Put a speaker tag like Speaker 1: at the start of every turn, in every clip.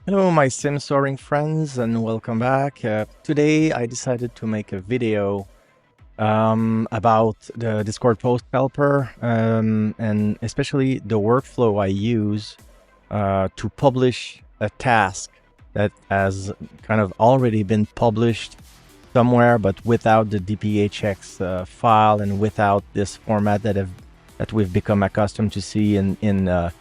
Speaker 1: Hello, my sim soaring friends, and welcome back. Today, I decided to make a video about the Discord post helper and especially the workflow I use to publish a task that has kind of already been published somewhere, but without the DPHX file and without this format that we've become accustomed to see in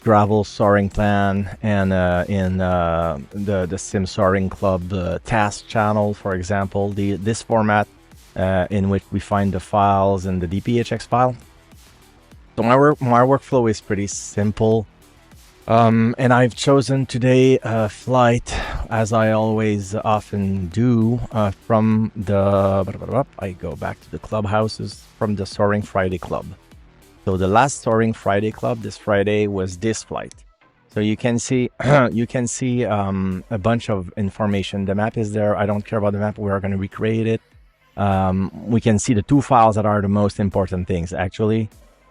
Speaker 1: .gravel soaring plan and in the Sim Soaring Club task channel, for example, this format in which we find the files in the DPHX file. So my workflow is pretty simple, and I've chosen today a flight, as I always often do, from the I go back to the clubhouses from the Soaring Friday Club. So the last Soaring Friday Club this Friday was this flight. So you can see a bunch of information. The map is there. I don't care about the map. We are going to recreate it. We can see the two files that are the most important things, actually,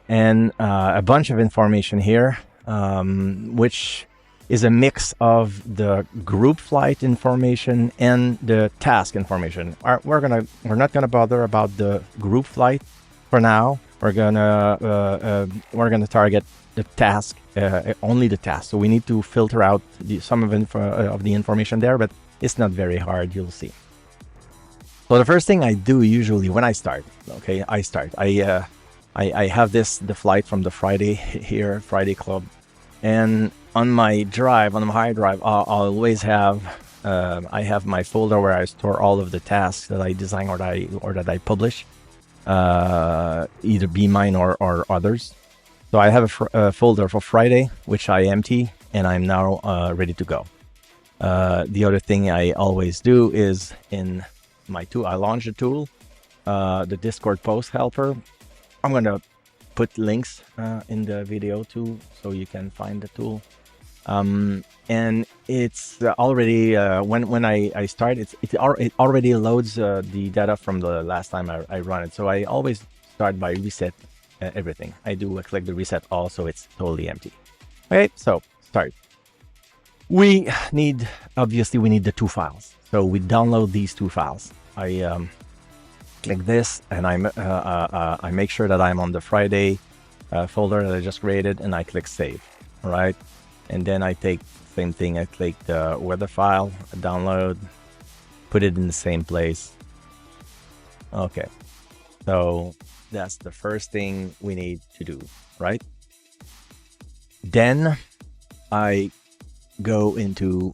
Speaker 1: and a bunch of information here, which is a mix of the group flight information and the task information. We're not gonna bother about the group flight for now. We're gonna target the task, only the task. So we need to filter out some of the information there, but it's not very hard. You'll see. So the first thing I do usually when I start, okay, I have the flight from the Friday here, Friday Club, and on my hard drive, I'll always have I have my folder where I store all of the tasks that I design or that I publish. Either be mine or others. So I have a folder for Friday, which I empty, and I'm now ready to go. The other thing I always do is in my tool, I launch the tool, the Discord post helper. I'm going to put links in the video too, so you can find the tool. And it's already when I start, it already loads the data from the last time I run it. So I always start by reset everything. I click the reset all, so it's totally empty. Okay, so start. Obviously we need the two files, so we download these two files. I click this, and I make sure that I'm on the Friday folder that I just created, and I click save. All right. And then I take the same thing. I click the weather file, download, put it in the same place. Okay, so that's the first thing we need to do, right? Then I go into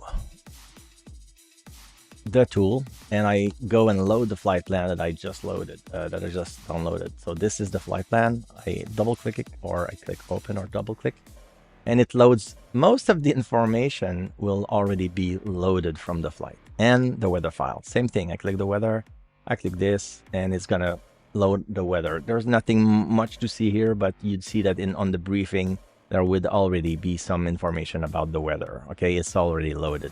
Speaker 1: the tool and I go and load the flight plan that I just loaded, that I just downloaded. So this is the flight plan. I double click it, or I click open or double click, and it loads. Most of the information will already be loaded from the flight and the weather file. Same thing. I click the weather, I click this, and it's gonna load the weather. There's nothing much to see here, but you'd see that on the briefing there would already be some information about the weather. Okay, it's already loaded.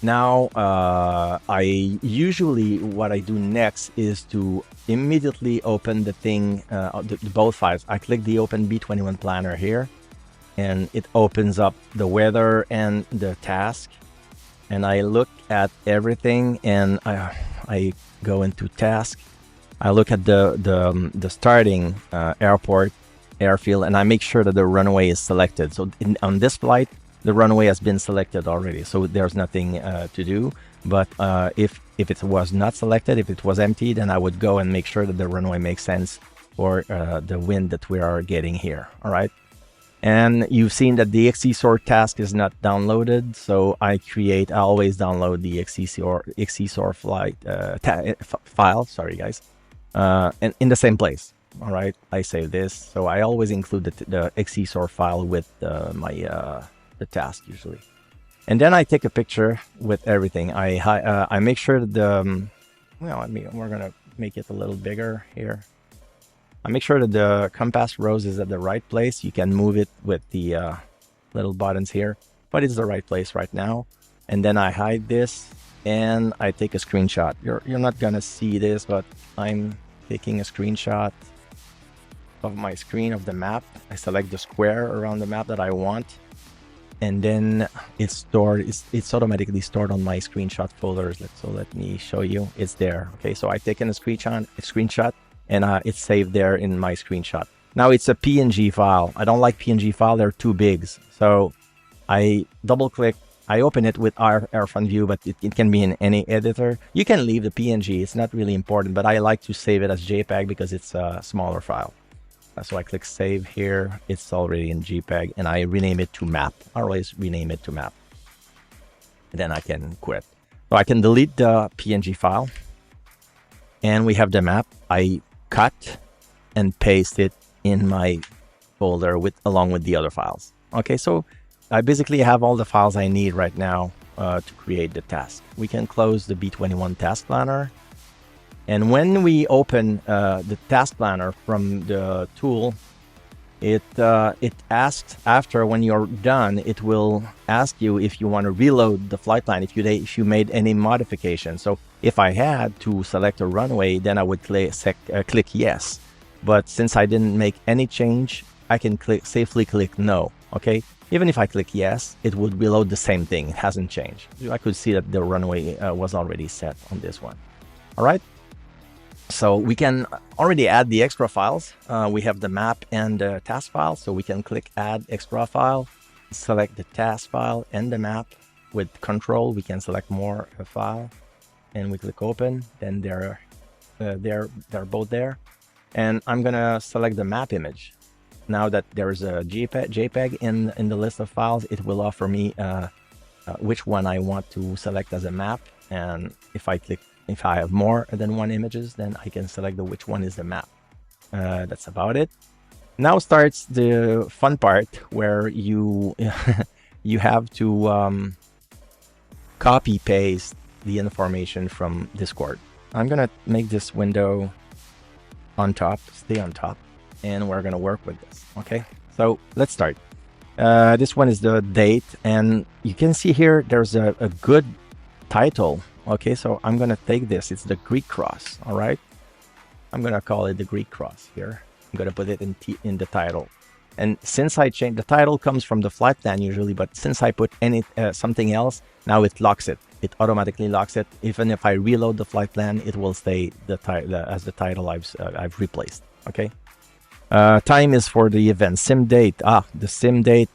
Speaker 1: Now what I do next is to immediately open the thing, both files. I click the open B21 planner here, and it opens up the weather and the task, and I look at everything, and I go into task. I look at the starting airfield, and I make sure that the runway is selected. So on this flight, the runway has been selected already, so there's nothing to do. But if it was not selected, if it was empty, then I would go and make sure that the runway makes sense for the wind that we are getting here. All right. And you've seen that the XCSOR task is not downloaded, so I always download the XCSOR flight file. Sorry, guys, and in the same place. All right, I save this, so I always include the XCSOR file with the task usually, and then I take a picture with everything. I make sure that we're gonna make it a little bigger here. I make sure that the compass rose is at the right place. You can move it with the little buttons here, but it's the right place right now. And then I hide this and I take a screenshot. You're not gonna see this, but I'm taking a screenshot of my screen of the map. I select the square around the map that I want. and then it's stored. It's automatically stored on my screenshot folders. So let me show you. It's there. Okay, so I've taken a screenshot, and it's saved there in my screenshot. Now it's a PNG file. I don't like PNG file. They're too big. So I double click. I open it with Airfront View, but it can be in any editor. You can leave the PNG. It's not really important, but I like to save it as JPEG because it's a smaller file. So I click save here. It's already in JPEG, and I rename it to map. I always rename it to map. And then I can quit. So I can delete the PNG file, and we have the map. I cut and paste it in my folder along with the other files. Okay, so I basically have all the files I need right now to create the task. We can close the B21 task planner. And when we open the task planner from the tool, it asks after, when you're done, it will ask you if you want to reload the flight plan, if you made any modifications. So if I had to select a runway, then I would click yes. But since I didn't make any change, I can safely click no. Okay. Even if I click yes, it would reload the same thing. It hasn't changed. I could see that the runway was already set on this one. All right. So we can already add the extra files. We have the map and the task file. So we can click add extra file, select the task file and the map. With control, we can select more file, and we click open. Then they're both there. And I'm gonna select the map image. Now that there's a JPEG in the list of files, it will offer me which one I want to select as a map. And if I have more than one images, then I can select which one is the map. That's about it. Now starts the fun part where you you have to copy paste the information from Discord. I'm gonna make this window on top, stay on top, and we're gonna work with this. Okay, so let's start. This one is the date, and you can see here there's a good title. Okay, so I'm gonna take this. It's the Greek cross. All right, I'm gonna call it the Greek cross here. I'm gonna put it in the title. And since I changed, the title comes from the flight plan usually, but since I put something else, now it locks it. It automatically locks it. Even if I reload the flight plan, it will stay as the title I've replaced. Okay. Time is for the event. Sim date. The sim date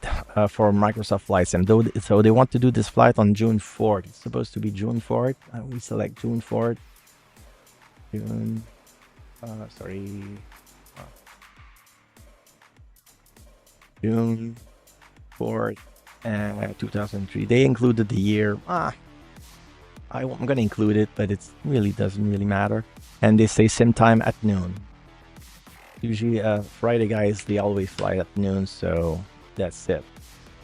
Speaker 1: for Microsoft FlightSim. So they want to do this flight on June 4th. It's supposed to be June 4th. We select June 4th. June 4th, 2003. They included the year. I'm gonna include it, but it really doesn't really matter. And they say sim time at noon. Usually Friday guys, they always fly at noon, so that's it.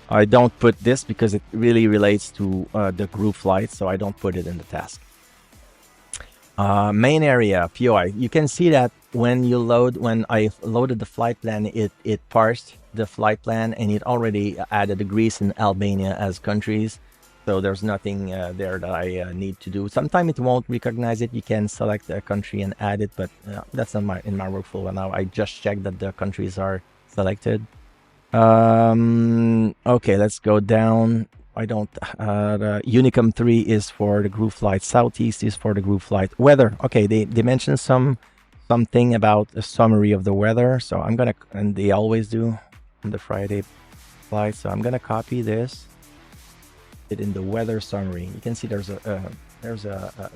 Speaker 1: I don't put this because it really relates to the group flight, so I don't put it in the task. Main area, POI. You can see that when I loaded the flight plan, it parsed the flight plan, and it already added Greece and Albania as countries. So there's nothing there that I need to do. Sometimes it won't recognize it. You can select a country and add it, but that's not in my workflow now. I just checked that the countries are selected. Okay, let's go down. The Unicum 3 is for the group flight. Southeast is for the group flight. Weather. Okay, they mentioned something about a summary of the weather. So I'm gonna, and they always do on the Friday flight. So I'm gonna copy this. It in the weather summary. You can see there's a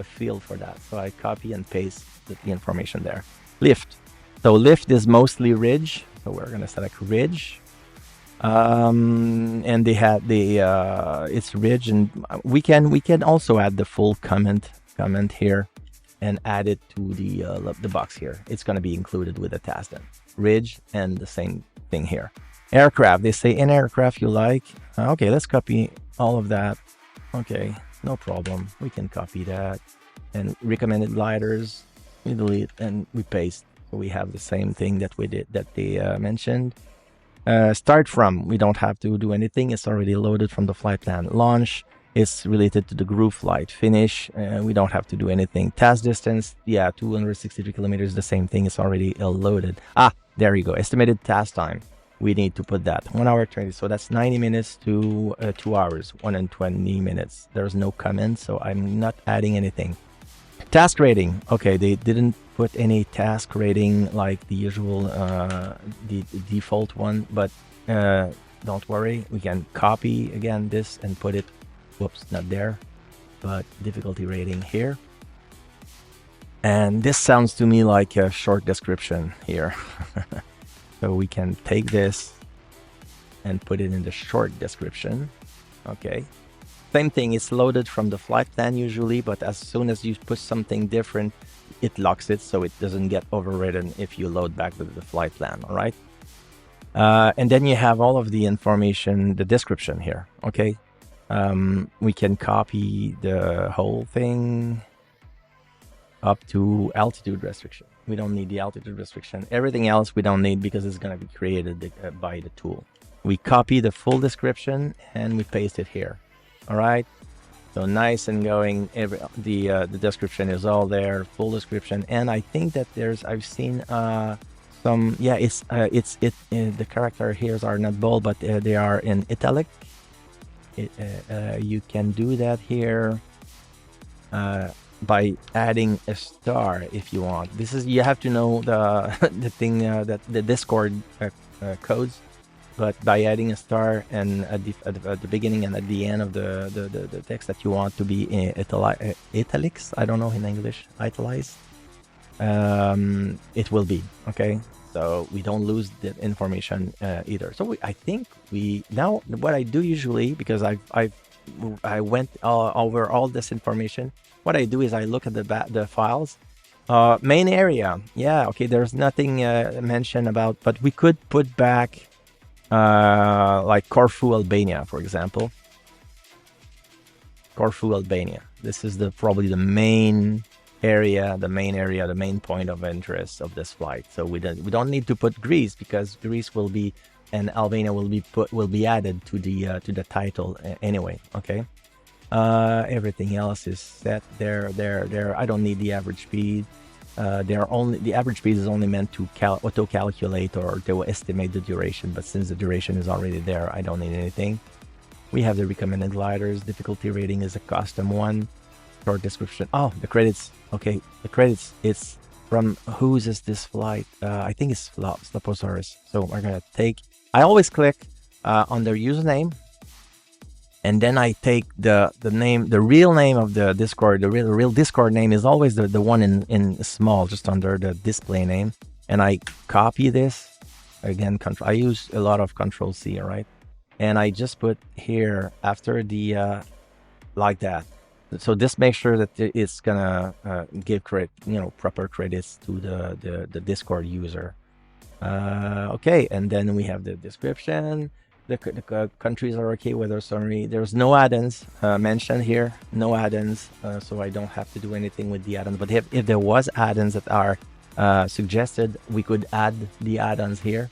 Speaker 1: field for that. So I copy and paste the information there. Lift. So lift is mostly ridge. So we're gonna select ridge. And they had it's ridge, and we can also add the full comment here and add it to the box here. It's going to be included with the task then. Ridge, and the same thing here. Aircraft, they say an aircraft you like. Okay, let's copy all of that. Okay, no problem, we can copy that. And recommended gliders, we delete and we paste, so we have the same thing that they mentioned. Start from, we don't have to do anything. It's already loaded from the flight plan. Launch is related to the group flight. Finish, we don't have to do anything. Task distance, yeah, 263 kilometers, the same thing. It's already loaded. There you go. Estimated task time. we need to put that 1 hour 20. So that's 90 minutes to 2 hours, 1 and 20 minutes. There's no comment, so I'm not adding anything. Task rating. Okay, they didn't put any task rating like the usual, the default one, but don't worry. We can copy again this and put it, whoops, not there, but difficulty rating here. And this sounds to me like a short description here. So we can take this and put it in the short description. Okay. Same thing, it's loaded from the flight plan usually, but as soon as you put something different, it locks it so it doesn't get overridden if you load back the flight plan, all right? And then you have all of the information, the description here, okay? We can copy the whole thing up to altitude restriction. We don't need the altitude restriction. Everything else we don't need because it's going to be created by the tool. We copy the full description and we paste it here. All right, so nice and going. The description is all there, full description, and I think that I've seen some. Yeah, the character here are not bold, but they are in italic. You can do that here by adding a star if you want. You have to know the thing that the Discord codes. But by adding a star and at the beginning and at the end of the text that you want to be in italics, I don't know in English, italicized, it will be, okay? So we don't lose the information either. So I think now what I do usually, because I went over all this information, what I do is I look at the files. Main area, yeah, okay, there's nothing mentioned about, but we could put back like Corfu, Albania, for example. Corfu, Albania. This is probably the main area, the main point of interest of this flight. So we don't need to put Greece because Greece will be and Albania will be added to the title anyway. Okay. Everything else is set there. I don't need the average speed. The average speed is only meant to auto-calculate or to estimate the duration, but since the duration is already there, I don't need anything. We have the recommended gliders. Difficulty rating is a custom one. Short description. Oh, the credits. Okay, the credits. It's from whose is this flight? I think it's Sloposaurus. So we're gonna I always click on their username. And then I take the name, the real name of the Discord. The real Discord name is always the one in small, just under the display name. And I copy this again. I use a lot of Control-C, right? And I just put here after the like that. So this makes sure that it's gonna give proper credits to the Discord user. Okay, and then we have the description. The countries are okay, weather summary. There's no add-ons mentioned here, no add-ons, so I don't have to do anything with the add-ons. But if there was add-ons that are suggested, we could add the add-ons here,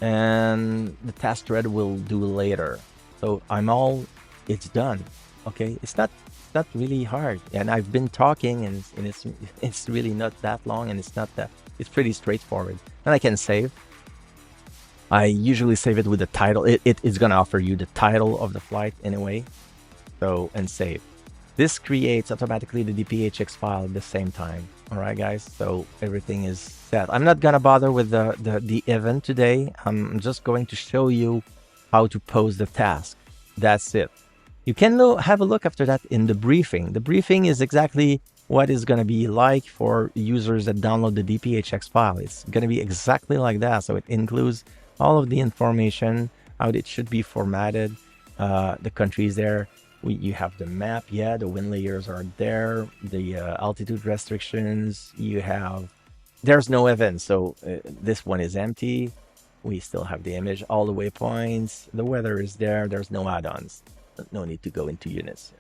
Speaker 1: and the task thread will do later. So it's done. Okay, it's not really hard, and I've been talking, and it's really not that long, and it's pretty straightforward. And I can save. I usually save it with the title. It's going to offer you the title of the flight anyway. So, and save. This creates automatically the DPHX file at the same time. All right, guys. So everything is set. I'm not going to bother with the event today. I'm just going to show you how to pose the task. That's it. You can have a look after that in the briefing. The briefing is exactly what is going to be like for users that download the DPHX file. It's going to be exactly like that. So it includes all of the information, how it should be formatted, the countries there. You have the map, yeah, the wind layers are there, the altitude restrictions, there's no event, so this one is empty. We still have the image, all the waypoints, the weather is there, there's no add-ons, no need to go into units.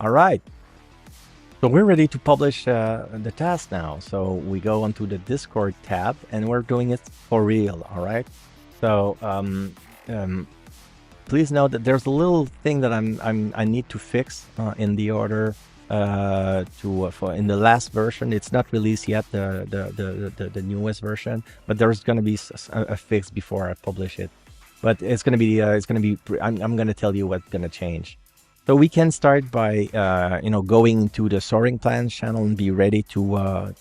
Speaker 1: All right, so we're ready to publish the task now. So we go onto the Discord tab and we're doing it for real, all right? So please note that there's a little thing that I need to fix in the order for in the last version. It's not released yet, the newest version, but there's going to be a fix before I publish it. But it's going to be I'm going to tell you what's going to change. So we can start by going to the Soaring Plans channel and be ready to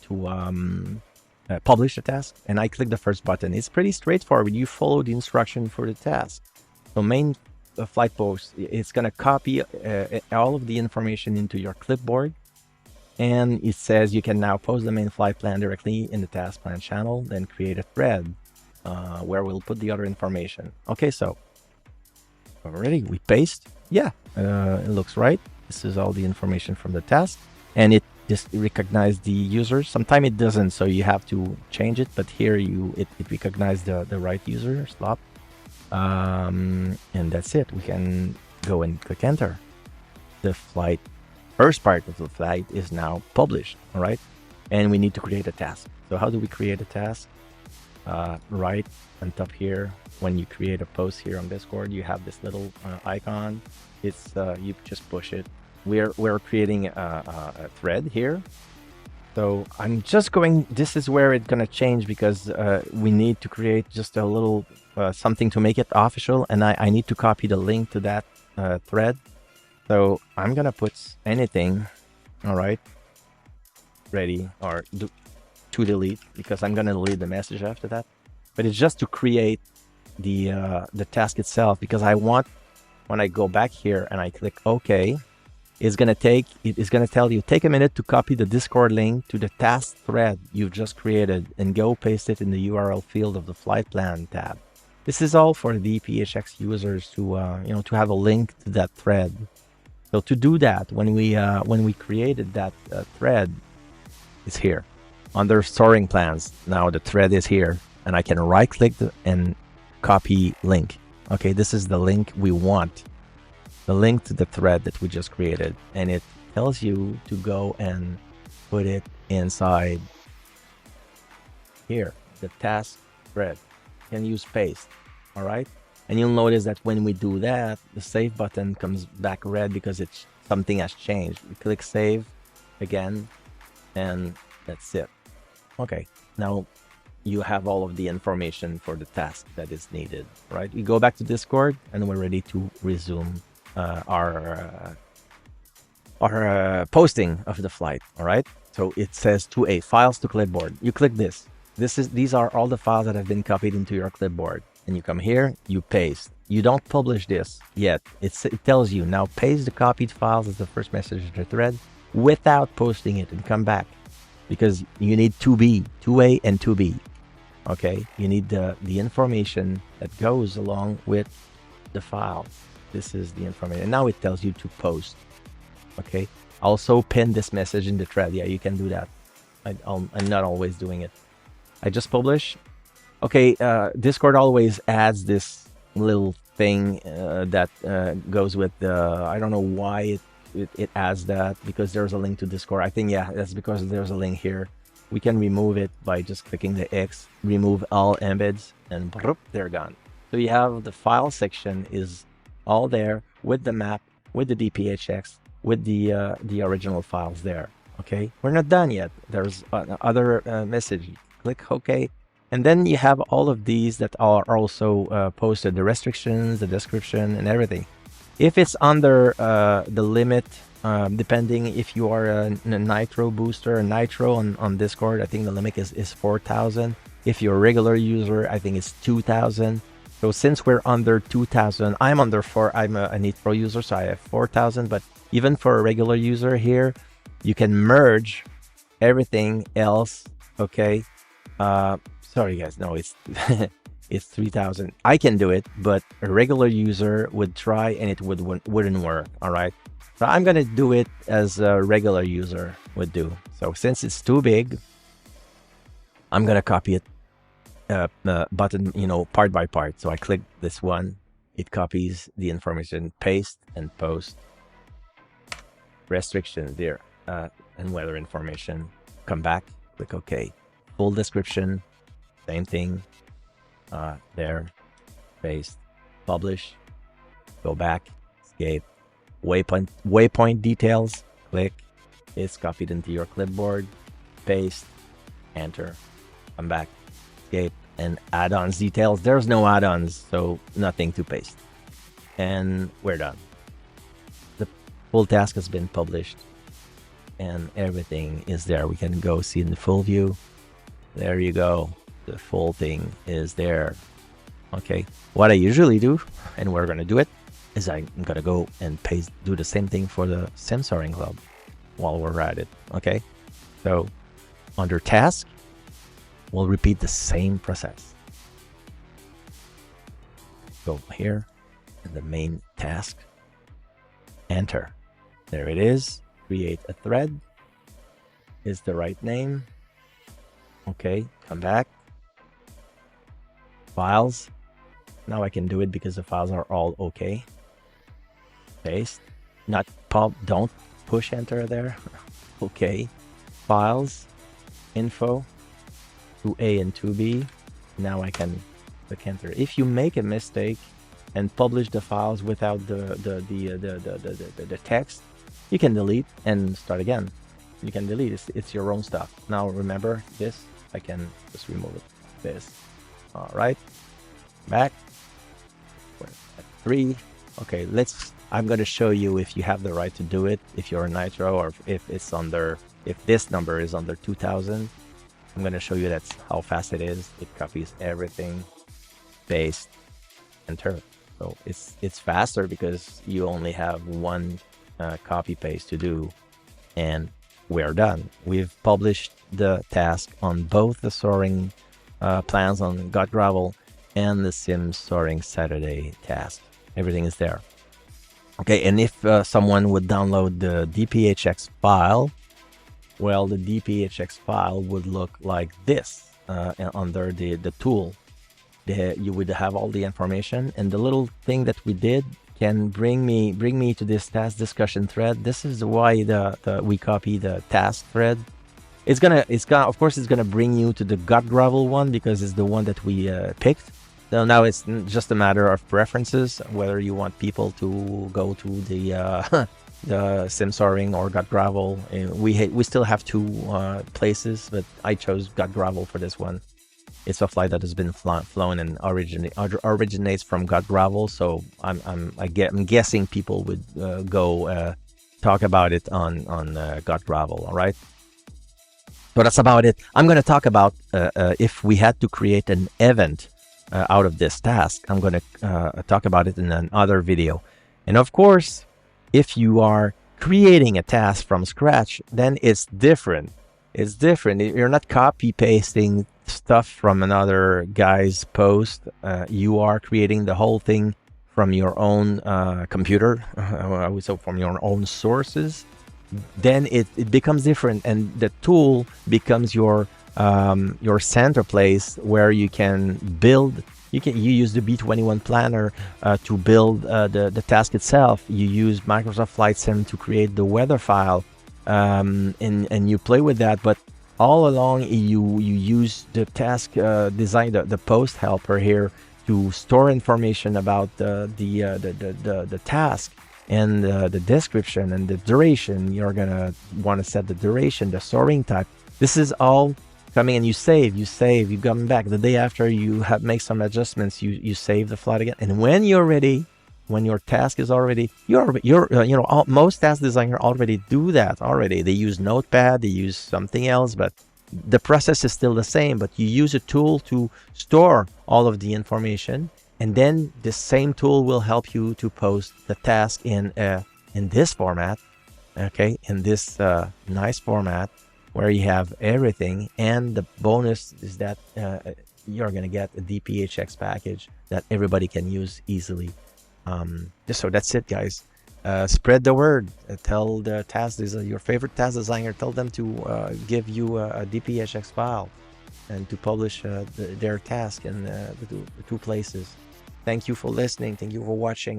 Speaker 1: publish the task. And I click the first button. It's pretty straightforward. You follow the instruction for the task. So main flight post, it's going to copy all of the information into your clipboard, and it says you can now post the main flight plan directly in the task plan channel, then create a thread where we'll put the other information. Okay, so already we paste. Yeah, it looks right. This is all the information from the task, and it just recognizes the user. Sometimes it doesn't, so you have to change it, but here it recognizes the right user slot. And that's it. We can go and click enter. The first part of the flight is now published. All right, and we need to create a task. So how do we create a task? Right on top here, when you create a post here on Discord, you have this little icon. It's you just push it. We're creating a thread here. So I'm just going, this is where it's going to change, because we need to create just a little something to make it official, and I need to copy the link to that thread. So I'm going to put anything, all right, ready, or to delete, because I'm going to delete the message after that. But it's just to create the task itself, because I want, when I go back here and I click OK, it's going to tell you, take a minute to copy the Discord link to the task thread you've just created and go paste it in the URL field of the flight plan tab. This is all for the DPHX users to to have a link to that thread. So to do that, when we created that thread, it's here under Soaring Plans. Now the thread is here, and I can right click and copy link. Okay, this is the link we want. The link to the thread that we just created, and it tells you to go and put it inside here, the task thread. You can use paste, all right? And you'll notice that when we do that, the save button comes back red because something has changed. We click save again, and that's it. Okay, now you have all of the information for the task that is needed, right? We go back to Discord, and we're ready to resume our posting of the flight. All right, so it says 2A files to clipboard. You click this. These are all the files that have been copied into your clipboard, and you come here, you paste. You don't publish this yet. It tells you now paste the copied files as the first message in the thread without posting it, and come back, because you need 2A and 2B. Okay, you need the information that goes along with the file. This is the information. And now it tells you to post. Okay. Also pin this message in the thread. Yeah, you can do that. I'm not always doing it. I just publish. Okay. Discord always adds this little thing that goes with the, I don't know why it adds that, because there's a link to Discord. I think, yeah, that's because there's a link here. We can remove it by just clicking the X, remove all embeds, and they're gone. So you have the file section is all there with the map, with the DPHX, with the original files there. Okay, we're not done yet. There's other message. Click OK, and then you have all of these that are also posted: the restrictions, the description, and everything. If it's under the limit, depending if you are a nitro booster, nitro on Discord, I think the limit is 4,000. If you're a regular user, I think it's 2,000. So since we're under 2,000, I'm under 4. I'm a nitro user, so I have 4,000. But even for a regular user here, you can merge everything else. Okay. Sorry guys, no, it's it's 3,000. I can do it, but a regular user would try and it wouldn't work. All right. So I'm gonna do it as a regular user would do. So since it's too big, I'm gonna copy it button, part by part. So I click this one, it copies the information, paste and post. Restriction there, and weather information. Come back, click OK. Full description, same thing. There, paste, publish, go back, escape. Waypoint details, click, It's copied into your clipboard, paste, enter, come back, escape, and add-ons details. There's no add-ons, so nothing to paste. And we're done. The full task has been published and everything is there. We can go see in the full view. There you go. The full thing is there. Okay, what I usually do, and we're gonna do it, is I'm gonna go and do the same thing for the Sim Soaring Club while we're at it. Okay, so under task, we'll repeat the same process. Go here in the main task, enter. There it is. Create a thread. Is the right name. Okay, come back. Files. Now I can do it because the files are all okay. Paste. Not pop. Don't push enter there. Okay. Files. Info. 2A and 2B. Now I can click enter. If you make a mistake and publish the files without the text, you can delete and start again. You can delete. It's your own stuff. Now remember this. I can just remove it. This. All right. Back. We're at 3. Okay. I'm going to show you if you have the right to do it. If you're a Nitro, or if this number is under 2000. I'm going to show you that's how fast it is. It copies everything. Paste. Enter. So it's faster because you only have one copy paste to do, and we're done. We've published the task on both the Soaring plans on Got Gravel and the Sim Soaring Saturday task. Everything is there. Okay, and if someone would download the DPHX file, well, the DPHX file would look like this under the tool. You would have all the information, and the little thing that we did can bring me to this task discussion thread. This is why we copy the task thread. Of course it's gonna bring you to the Got Gravel one because it's the one that we picked. So now it's just a matter of preferences, whether you want people to go to the Sim Soaring or Got Gravel. We still have 2 places, but I chose Got Gravel for this one. It's a flight that has been flown and originates from Got Gravel, so I'm guessing people would go talk about it on Got Gravel. All right. So that's about it. I'm going to talk about if we had to create an event out of this task. I'm going to talk about it in another video. And of course, if you are creating a task from scratch, then it's different. It's different. You're not copy pasting stuff from another guy's post. You are creating the whole thing from your own computer, so from your own sources. Then it becomes different, and the tool becomes your center place where you can build. You use the B21 planner to build the task itself. You use Microsoft FlightSim to create the weather file, and you play with that. But all along, you use the task design, the post helper here, to store information about the task and the description and the duration. You're gonna want to set the duration, the soaring type. This is all coming, and you come back the day after you make some adjustments. You save the flight again, and when you're ready, when your task is already, most task designers already do that already. They use Notepad, they use something else, but the process is still the same. But you use a tool to store all of the information, and then the same tool will help you to post the task in this format, okay, in this nice format where you have everything. And the bonus is that you're gonna get a DPHX package that everybody can use easily. So that's it, guys. Spread the word. Tell the your favorite task designer, tell them to give you a DPHX file and to publish their task in the 2 places. Thank you for listening. Thank you for watching.